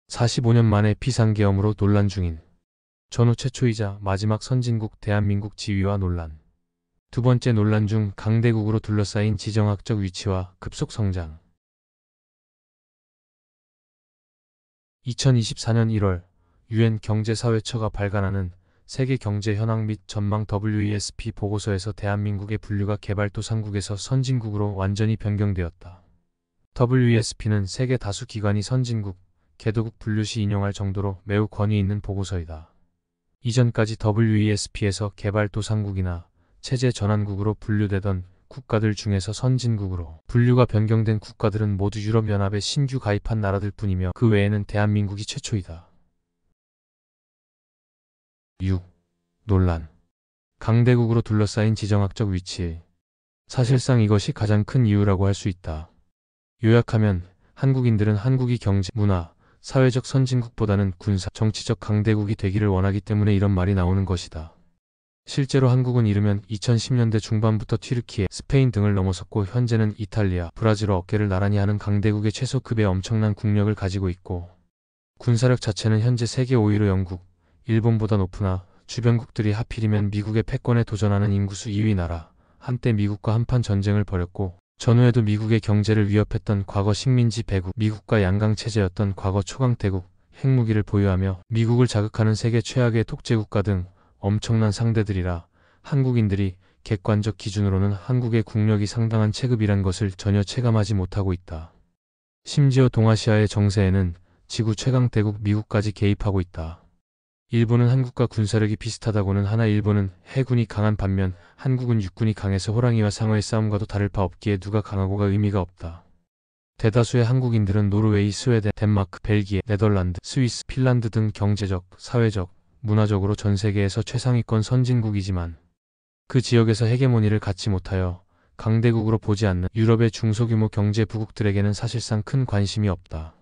45년 만에 비상계엄으로 논란 중인 전후 최초이자 마지막 선진국 대한민국 지위와 논란. 두 번째 논란 중 강대국으로 둘러싸인 지정학적 위치와 급속 성장. 2024년 1월 유엔 경제사회처가 발간하는 세계 경제 현황 및 전망 WESP 보고서에서 대한민국의 분류가 개발도상국에서 선진국으로 완전히 변경되었다. WESP는 세계 다수 기관이 선진국, 개도국 분류 시 인용할 정도로 매우 권위 있는 보고서이다. 이전까지 WESP에서 개발도상국이나 체제 전환국으로 분류되던 국가들 중에서 선진국으로 분류가 변경된 국가들은 모두 유럽연합에 신규 가입한 나라들 뿐이며 그 외에는 대한민국이 최초이다. 6. 논란. 강대국으로 둘러싸인 지정학적 위치. 사실상 이것이 가장 큰 이유라고 할 수 있다. 요약하면 한국인들은 한국이 경제, 문화, 사회적 선진국보다는 군사, 정치적 강대국이 되기를 원하기 때문에 이런 말이 나오는 것이다. 실제로 한국은 이르면 2010년대 중반부터 튀르키예, 스페인 등을 넘어섰고 현재는 이탈리아, 브라질과 어깨를 나란히 하는 강대국의 최소급의 엄청난 국력을 가지고 있고 군사력 자체는 현재 세계 5위로 영국, 일본보다 높으나 주변국들이 하필이면 미국의 패권에 도전하는 인구수 2위 나라, 한때 미국과 한판 전쟁을 벌였고 전후에도 미국의 경제를 위협했던 과거 식민지 배국, 미국과 양강체제였던 과거 초강대국, 핵무기를 보유하며 미국을 자극하는 세계 최악의 독재국가 등 엄청난 상대들이라 한국인들이 객관적 기준으로는 한국의 국력이 상당한 체급이란 것을 전혀 체감하지 못하고 있다. 심지어 동아시아의 정세에는 지구 최강대국 미국까지 개입하고 있다. 일본은 한국과 군사력이 비슷하다고는 하나 일본은 해군이 강한 반면 한국은 육군이 강해서 호랑이와 상어의 싸움과도 다를 바 없기에 누가 강하고가 의미가 없다. 대다수의 한국인들은 노르웨이, 스웨덴, 덴마크, 벨기에, 네덜란드, 스위스, 핀란드 등 경제적, 사회적, 문화적으로 전 세계에서 최상위권 선진국이지만 그 지역에서 헤게모니를 갖지 못하여 강대국으로 보지 않는 유럽의 중소규모 경제 부국들에게는 사실상 큰 관심이 없다.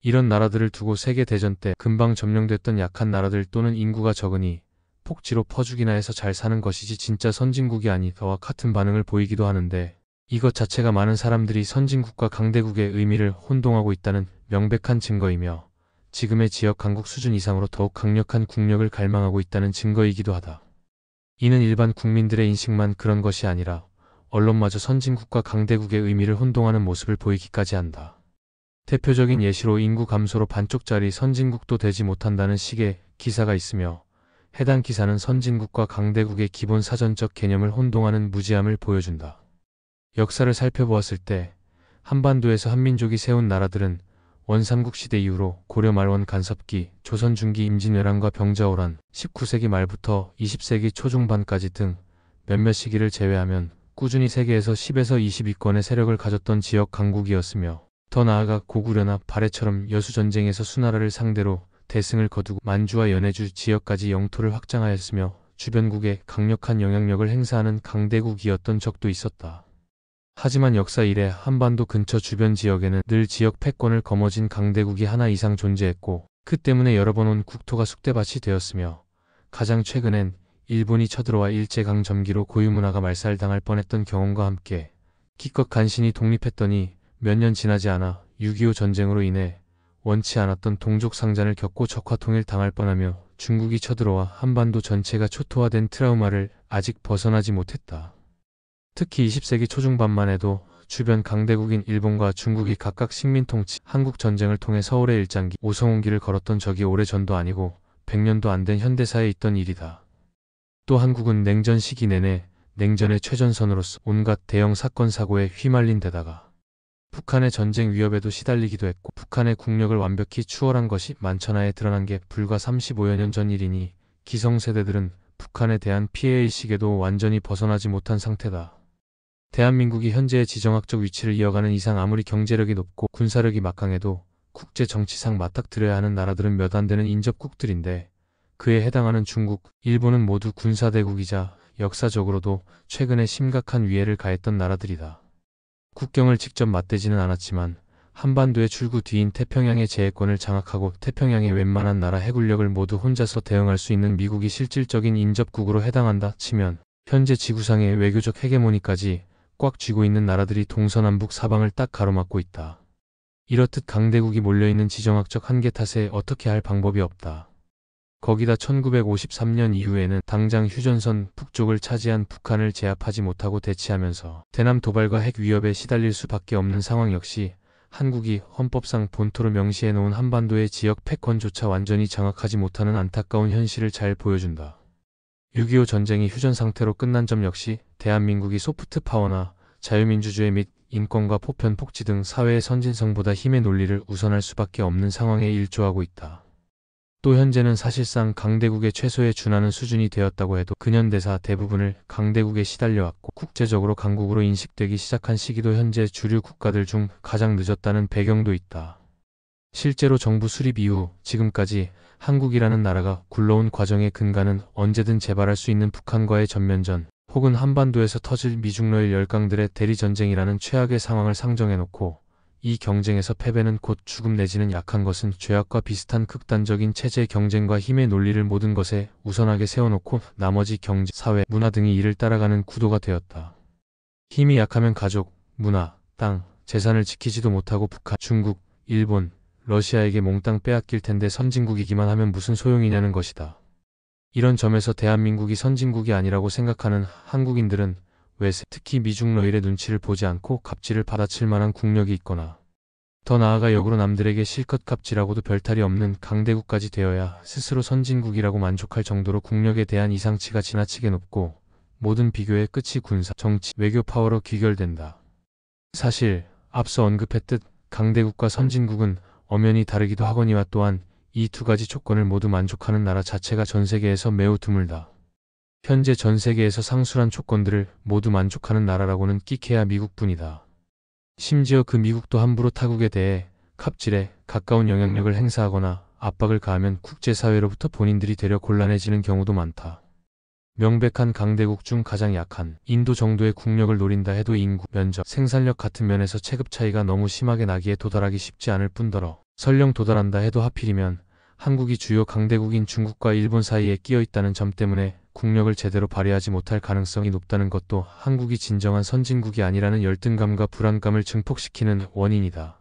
이런 나라들을 두고 세계대전 때 금방 점령됐던 약한 나라들 또는 인구가 적으니 폭지로 퍼주기나 해서 잘 사는 것이지 진짜 선진국이 아니다와 같은 반응을 보이기도 하는데 이것 자체가 많은 사람들이 선진국과 강대국의 의미를 혼동하고 있다는 명백한 증거이며 지금의 지역 강국 수준 이상으로 더욱 강력한 국력을 갈망하고 있다는 증거이기도 하다. 이는 일반 국민들의 인식만 그런 것이 아니라 언론마저 선진국과 강대국의 의미를 혼동하는 모습을 보이기까지 한다. 대표적인 예시로 인구 감소로 반쪽짜리 선진국도 되지 못한다는 식의 기사가 있으며 해당 기사는 선진국과 강대국의 기본 사전적 개념을 혼동하는 무지함을 보여준다. 역사를 살펴보았을 때 한반도에서 한민족이 세운 나라들은 원삼국 시대 이후로 고려 말원 간섭기, 조선 중기 임진왜란과 병자호란, 19세기 말부터 20세기 초중반까지 등 몇몇 시기를 제외하면 꾸준히 세계에서 10에서 20위권의 세력을 가졌던 지역 강국이었으며 더 나아가 고구려나 발해처럼 여수전쟁에서 수나라를 상대로 대승을 거두고 만주와 연해주 지역까지 영토를 확장하였으며 주변국에 강력한 영향력을 행사하는 강대국이었던 적도 있었다. 하지만 역사 이래 한반도 근처 주변 지역에는 늘 지역 패권을 거머쥔 강대국이 하나 이상 존재했고 그 때문에 여러 번 온 국토가 쑥대밭이 되었으며 가장 최근엔 일본이 쳐들어와 일제강점기로 고유문화가 말살당할 뻔했던 경험과 함께 기껏 간신히 독립했더니 몇 년 지나지 않아 6.25 전쟁으로 인해 원치 않았던 동족 상잔을 겪고 적화통일 당할 뻔하며 중국이 쳐들어와 한반도 전체가 초토화된 트라우마를 아직 벗어나지 못했다. 특히 20세기 초중반만 해도 주변 강대국인 일본과 중국이 각각 식민통치, 한국전쟁을 통해 서울의 일장기, 오성홍기를 걸었던 적이 오래전도 아니고 100년도 안 된 현대사에 있던 일이다. 또 한국은 냉전 시기 내내 냉전의 최전선으로서 온갖 대형 사건 사고에 휘말린 데다가 북한의 전쟁 위협에도 시달리기도 했고 북한의 국력을 완벽히 추월한 것이 만천하에 드러난 게 불과 35여 년 전 일이니 기성세대들은 북한에 대한 피해의식에도 완전히 벗어나지 못한 상태다. 대한민국이 현재의 지정학적 위치를 이어가는 이상 아무리 경제력이 높고 군사력이 막강해도 국제 정치상 맞닥뜨려야 하는 나라들은 몇 안 되는 인접국들인데 그에 해당하는 중국, 일본은 모두 군사대국이자 역사적으로도 최근에 심각한 위해를 가했던 나라들이다. 국경을 직접 맞대지는 않았지만 한반도의 출구 뒤인 태평양의 제해권을 장악하고 태평양의 웬만한 나라 해군력을 모두 혼자서 대응할 수 있는 미국이 실질적인 인접국으로 해당한다 치면 현재 지구상의 외교적 헤게모니까지 꽉 쥐고 있는 나라들이 동서남북 사방을 딱 가로막고 있다. 이렇듯 강대국이 몰려있는 지정학적 한계 탓에 어떻게 할 방법이 없다. 거기다 1953년 이후에는 당장 휴전선 북쪽을 차지한 북한을 제압하지 못하고 대치하면서 대남 도발과 핵 위협에 시달릴 수밖에 없는 상황 역시 한국이 헌법상 본토로 명시해놓은 한반도의 지역 패권조차 완전히 장악하지 못하는 안타까운 현실을 잘 보여준다. 6.25 전쟁이 휴전 상태로 끝난 점 역시 대한민국이 소프트 파워나 자유민주주의 및 인권과 보편 복지 등 사회의 선진성보다 힘의 논리를 우선할 수밖에 없는 상황에 일조하고 있다. 또 현재는 사실상 강대국의 최소에 준하는 수준이 되었다고 해도 근현대사 대부분을 강대국에 시달려왔고 국제적으로 강국으로 인식되기 시작한 시기도 현재 주류 국가들 중 가장 늦었다는 배경도 있다. 실제로 정부 수립 이후 지금까지 한국이라는 나라가 굴러온 과정의 근간은 언제든 재발할 수 있는 북한과의 전면전 혹은 한반도에서 터질 미중러일 열강들의 대리전쟁이라는 최악의 상황을 상정해놓고 이 경쟁에서 패배는 곧 죽음 내지는 약한 것은 죄악과 비슷한 극단적인 체제 경쟁과 힘의 논리를 모든 것에 우선하게 세워놓고 나머지 경제, 사회, 문화 등이 이를 따라가는 구도가 되었다. 힘이 약하면 가족, 문화, 땅, 재산을 지키지도 못하고 북한, 중국, 일본, 러시아에게 몽땅 빼앗길 텐데 선진국이기만 하면 무슨 소용이냐는 것이다. 이런 점에서 대한민국이 선진국이 아니라고 생각하는 한국인들은 외세, 특히 미중러일의 눈치를 보지 않고 갑질을 받아칠 만한 국력이 있거나 더 나아가 역으로 남들에게 실컷 갑질하고도 별탈이 없는 강대국까지 되어야 스스로 선진국이라고 만족할 정도로 국력에 대한 이상치가 지나치게 높고 모든 비교의 끝이 군사, 정치, 외교 파워로 귀결된다. 사실 앞서 언급했듯 강대국과 선진국은 엄연히 다르기도 하거니와 또한 이 두 가지 조건을 모두 만족하는 나라 자체가 전 세계에서 매우 드물다. 현재 전 세계에서 상술한 조건들을 모두 만족하는 나라라고는 끼케야 미국뿐이다. 심지어 그 미국도 함부로 타국에 대해 갑질에 가까운 영향력을 행사하거나 압박을 가하면 국제사회로부터 본인들이 되려 곤란해지는 경우도 많다. 명백한 강대국 중 가장 약한 인도 정도의 국력을 노린다 해도 인구, 면적, 생산력 같은 면에서 체급 차이가 너무 심하게 나기에 도달하기 쉽지 않을 뿐더러 설령 도달한다 해도 하필이면 한국이 주요 강대국인 중국과 일본 사이에 끼어 있다는 점 때문에 국력을 제대로 발휘하지 못할 가능성이 높다는 것도 한국이 진정한 선진국이 아니라는 열등감과 불안감을 증폭시키는 원인이다.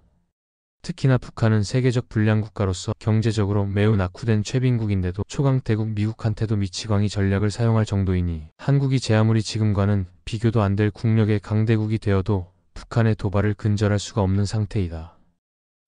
특히나 북한은 세계적 불량국가로서 경제적으로 매우 낙후된 최빈국인데도 초강대국 미국한테도 미치광이 전략을 사용할 정도이니 한국이 제 아무리 지금과는 비교도 안 될 국력의 강대국이 되어도 북한의 도발을 근절할 수가 없는 상태이다.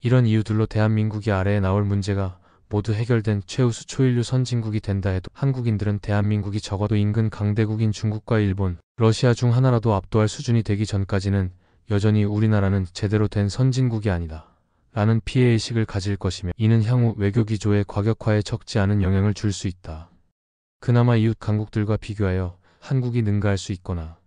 이런 이유들로 대한민국이 아래에 나올 문제가 모두 해결된 최우수 초일류 선진국이 된다 해도 한국인들은 대한민국이 적어도 인근 강대국인 중국과 일본, 러시아 중 하나라도 압도할 수준이 되기 전까지는 여전히 우리나라는 제대로 된 선진국이 아니다 라는 피해의식을 가질 것이며 이는 향후 외교기조의 과격화에 적지 않은 영향을 줄 수 있다. 그나마 이웃 강국들과 비교하여 한국이 능가할 수 있거나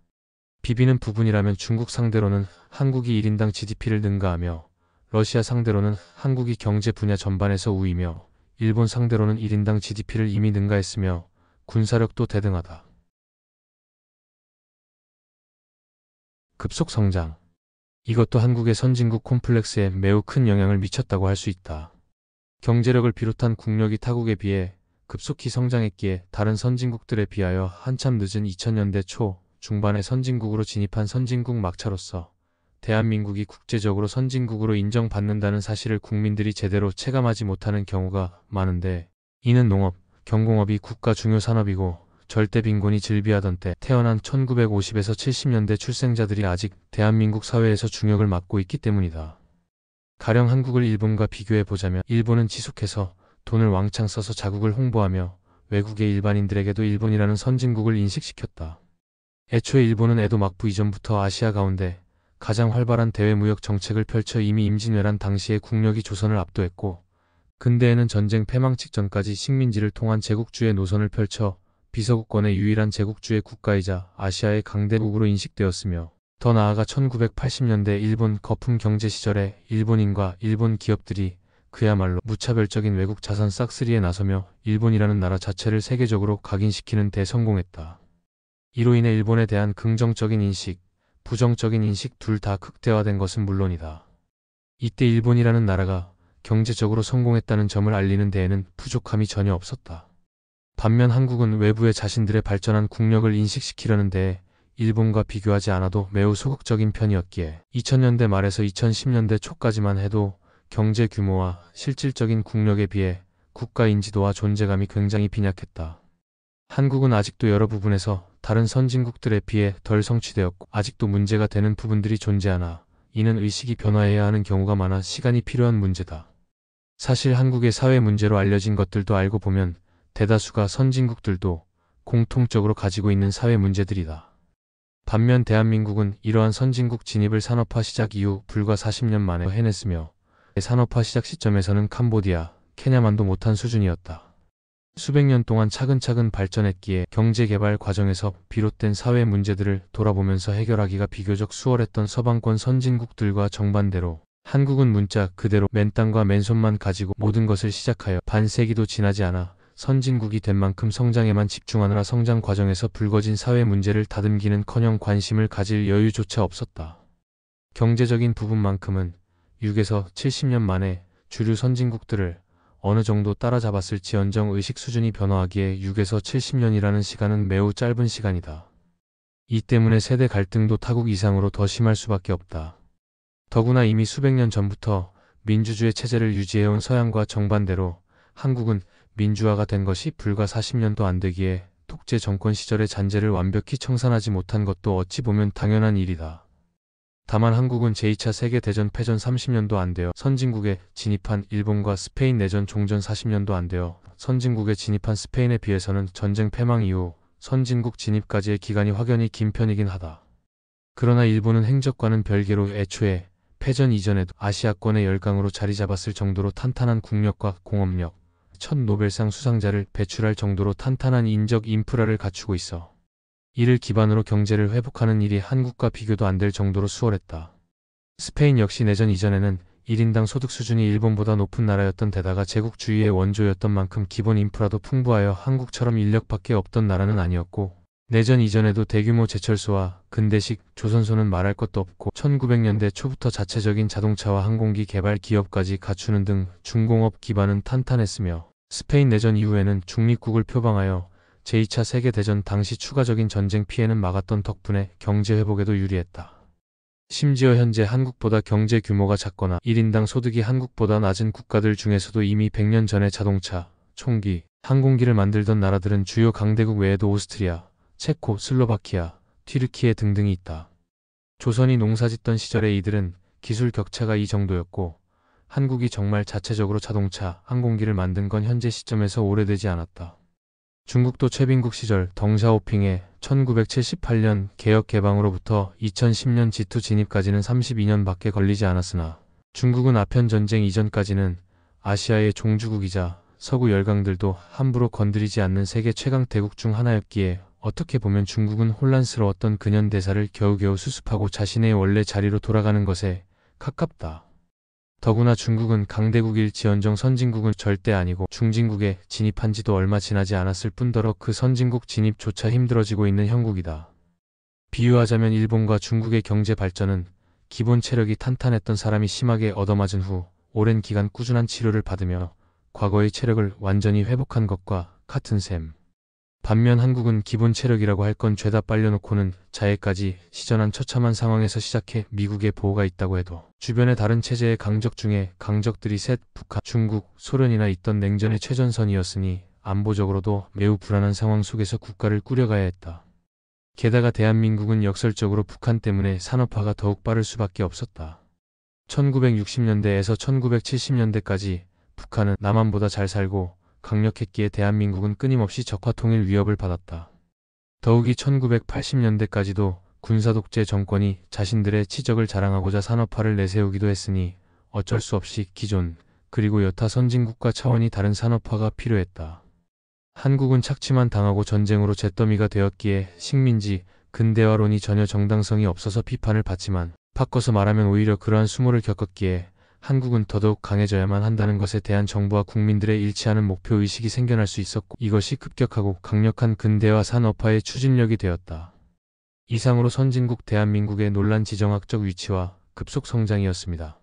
비비는 부분이라면 중국 상대로는 한국이 1인당 GDP를 능가하며 러시아 상대로는 한국이 경제 분야 전반에서 우위며 일본 상대로는 1인당 GDP를 이미 능가했으며 군사력도 대등하다. 급속 성장. 이것도 한국의 선진국 콤플렉스에 매우 큰 영향을 미쳤다고 할 수 있다. 경제력을 비롯한 국력이 타국에 비해 급속히 성장했기에 다른 선진국들에 비하여 한참 늦은 2000년대 초 중반에 선진국으로 진입한 선진국 막차로서 대한민국이 국제적으로 선진국으로 인정받는다는 사실을 국민들이 제대로 체감하지 못하는 경우가 많은데 이는 농업, 경공업이 국가 중요 산업이고 절대 빈곤이 즐비하던 때 태어난 1950에서 70년대 출생자들이 아직 대한민국 사회에서 중역을 맡고 있기 때문이다. 가령 한국을 일본과 비교해보자면 일본은 지속해서 돈을 왕창 써서 자국을 홍보하며 외국의 일반인들에게도 일본이라는 선진국을 인식시켰다. 애초에 일본은 에도 막부 이전부터 아시아 가운데 가장 활발한 대외무역 정책을 펼쳐 이미 임진왜란 당시에 국력이 조선을 압도했고 근대에는 전쟁 패망 직전까지 식민지를 통한 제국주의 노선을 펼쳐 비서구권의 유일한 제국주의 국가이자 아시아의 강대국으로 인식되었으며 더 나아가 1980년대 일본 거품 경제 시절에 일본인과 일본 기업들이 그야말로 무차별적인 외국 자산 싹쓸이에 나서며 일본이라는 나라 자체를 세계적으로 각인시키는 데 성공했다. 이로 인해 일본에 대한 긍정적인 인식, 부정적인 인식 둘 다 극대화된 것은 물론이다. 이때 일본이라는 나라가 경제적으로 성공했다는 점을 알리는 데에는 부족함이 전혀 없었다. 반면 한국은 외부에 자신들의 발전한 국력을 인식시키려는 데에 일본과 비교하지 않아도 매우 소극적인 편이었기에 2000년대 말에서 2010년대 초까지만 해도 경제 규모와 실질적인 국력에 비해 국가 인지도와 존재감이 굉장히 빈약했다. 한국은 아직도 여러 부분에서 다른 선진국들에 비해 덜 성취되었고 아직도 문제가 되는 부분들이 존재하나 이는 의식이 변화해야 하는 경우가 많아 시간이 필요한 문제다. 사실 한국의 사회 문제로 알려진 것들도 알고 보면 대다수가 선진국들도 공통적으로 가지고 있는 사회 문제들이다. 반면 대한민국은 이러한 선진국 진입을 산업화 시작 이후 불과 40년 만에 해냈으며 산업화 시작 시점에서는 캄보디아, 케냐만도 못한 수준이었다. 수백 년 동안 차근차근 발전했기에 경제개발 과정에서 비롯된 사회 문제들을 돌아보면서 해결하기가 비교적 수월했던 서방권 선진국들과 정반대로 한국은 문자 그대로 맨 땅과 맨손만 가지고 모든 것을 시작하여 반세기도 지나지 않아 선진국이 된 만큼 성장에만 집중하느라 성장 과정에서 불거진 사회 문제를 다듬기는커녕 관심을 가질 여유조차 없었다. 경제적인 부분만큼은 6에서 70년 만에 주류 선진국들을 어느 정도 따라잡았을지언정 의식 수준이 변화하기에 6에서 70년이라는 시간은 매우 짧은 시간이다. 이 때문에 세대 갈등도 타국 이상으로 더 심할 수밖에 없다. 더구나 이미 수백 년 전부터 민주주의 체제를 유지해온 서양과 정반대로 한국은 민주화가 된 것이 불과 40년도 안 되기에 독재 정권 시절의 잔재를 완벽히 청산하지 못한 것도 어찌 보면 당연한 일이다. 다만 한국은 제2차 세계대전 패전 30년도 안 되어 선진국에 진입한 일본과 스페인 내전 종전 40년도 안 되어 선진국에 진입한 스페인에 비해서는 전쟁 패망 이후 선진국 진입까지의 기간이 확연히 긴 편이긴 하다. 그러나 일본은 행적과는 별개로 애초에 패전 이전에도 아시아권의 열강으로 자리 잡았을 정도로 탄탄한 국력과 공업력, 첫 노벨상 수상자를 배출할 정도로 탄탄한 인적 인프라를 갖추고 있어 이를 기반으로 경제를 회복하는 일이 한국과 비교도 안 될 정도로 수월했다. 스페인 역시 내전 이전에는 1인당 소득 수준이 일본보다 높은 나라였던 데다가 제국주의의 원조였던 만큼 기본 인프라도 풍부하여 한국처럼 인력밖에 없던 나라는 아니었고 내전 이전에도 대규모 제철소와 근대식 조선소는 말할 것도 없고 1900년대 초부터 자체적인 자동차와 항공기 개발 기업까지 갖추는 등 중공업 기반은 탄탄했으며 스페인 내전 이후에는 중립국을 표방하여 제2차 세계대전 당시 추가적인 전쟁 피해는 막았던 덕분에 경제 회복에도 유리했다. 심지어 현재 한국보다 경제 규모가 작거나 1인당 소득이 한국보다 낮은 국가들 중에서도 이미 100년 전에 자동차, 총기, 항공기를 만들던 나라들은 주요 강대국 외에도 오스트리아, 체코, 슬로바키아, 튀르키예 등등이 있다. 조선이 농사짓던 시절에 이들은 기술 격차가 이 정도였고 한국이 정말 자체적으로 자동차, 항공기를 만든 건 현재 시점에서 오래되지 않았다. 중국도 최빈국 시절 덩샤오핑의 1978년 개혁 개방으로부터 2010년 G2 진입까지는 32년밖에 걸리지 않았으나 중국은 아편전쟁 이전까지는 아시아의 종주국이자 서구 열강들도 함부로 건드리지 않는 세계 최강 대국 중 하나였기에 어떻게 보면 중국은 혼란스러웠던 근현대사를 겨우겨우 수습하고 자신의 원래 자리로 돌아가는 것에 가깝다. 더구나 중국은 강대국일지언정 선진국은 절대 아니고 중진국에 진입한 지도 얼마 지나지 않았을 뿐더러 그 선진국 진입조차 힘들어지고 있는 형국이다. 비유하자면 일본과 중국의 경제 발전은 기본 체력이 탄탄했던 사람이 심하게 얻어맞은 후 오랜 기간 꾸준한 치료를 받으며 과거의 체력을 완전히 회복한 것과 같은 셈. 반면 한국은 기본 체력이라고 할 건 죄다 빨려놓고는 자해까지 시전한 처참한 상황에서 시작해 미국의 보호가 있다고 해도 주변의 다른 체제의 강적 중에 강적들이 셋 북한, 중국, 소련이나 있던 냉전의 최전선이었으니 안보적으로도 매우 불안한 상황 속에서 국가를 꾸려가야 했다. 게다가 대한민국은 역설적으로 북한 때문에 산업화가 더욱 빠를 수밖에 없었다. 1960년대에서 1970년대까지 북한은 남한보다 잘 살고 강력했기에 대한민국은 끊임없이 적화통일 위협을 받았다. 더욱이 1980년대까지도 군사독재 정권이 자신들의 치적을 자랑하고자 산업화를 내세우기도 했으니 어쩔 수 없이 기존 그리고 여타 선진국과 차원이 다른 산업화가 필요했다. 한국은 착취만 당하고 전쟁으로 잿더미가 되었기에 식민지 근대화론이 전혀 정당성이 없어서 비판을 받지만 바꿔서 말하면 오히려 그러한 수모를 겪었기에 한국은 더더욱 강해져야만 한다는 것에 대한 정부와 국민들의 일치하는 목표의식이 생겨날 수 있었고 이것이 급격하고 강력한 근대화 산업화의 추진력이 되었다. 이상으로 선진국 대한민국의 논란 지정학적 위치와 급속 성장이었습니다.